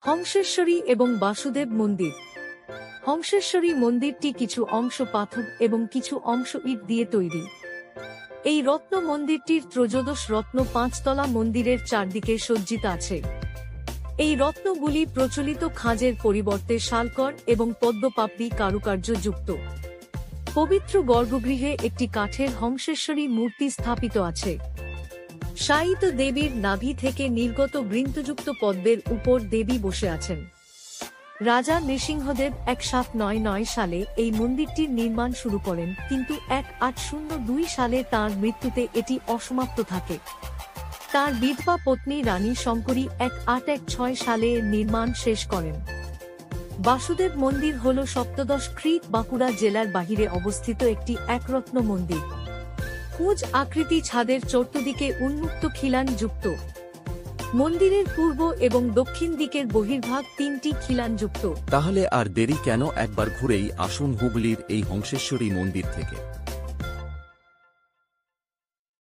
হংসেশ্বরী এবং বাসুদেব মন্দির। হংসেশ্বরী মন্দিরটি কিছু অংশ পাথর এবং কিছু অংশ ইট দিয়ে তৈরি। এই রত্ন মন্দিরটির ত্রয়োদশ রত্ন পাঁচতলা মন্দিরের চারদিকে সজ্জিত আছে। এই রত্নগুলি প্রচলিত খাঁজের পরিবর্তে শালকর এবং পদ্মপাপড়ি কারুকার্য যুক্ত। পবিত্র গর্ভগৃহে একটি কাঠের হংসেশ্বরী মূর্তি স্থাপিত আছে। শায়িত দেবীর নাভি থেকে নির্গত বৃন্তযুক্ত পদ্মের উপর দেবী বসে আছেন। রাজা নৃসিংহদেব 1799 সালে এই মন্দিরটির নির্মাণ শুরু করেন, কিন্তু 1802 সালে তাঁর মৃত্যুতে এটি অসমাপ্ত থাকে। তাঁর বিধবা পত্নী রানী শঙ্করী 1816 সালে নির্মাণ শেষ করেন। বাসুদেব মন্দির হল সপ্তদশ ক্রিক বাঁকুড়া জেলার বাহিরে অবস্থিত একটি একরত্ন মন্দির। কুঁজ আকৃতি ছাদের চতুর্দিকে উন্মুক্ত খিলান যুক্ত। মন্দিরের পূর্ব এবং দক্ষিণ দিকের বহির্ভাগ তিনটি খিলান যুক্ত। তাহলে আর দেরি কেন, একবার ঘুরেই আসুন হুগলির এই হংসেশ্বরী মন্দির থেকে।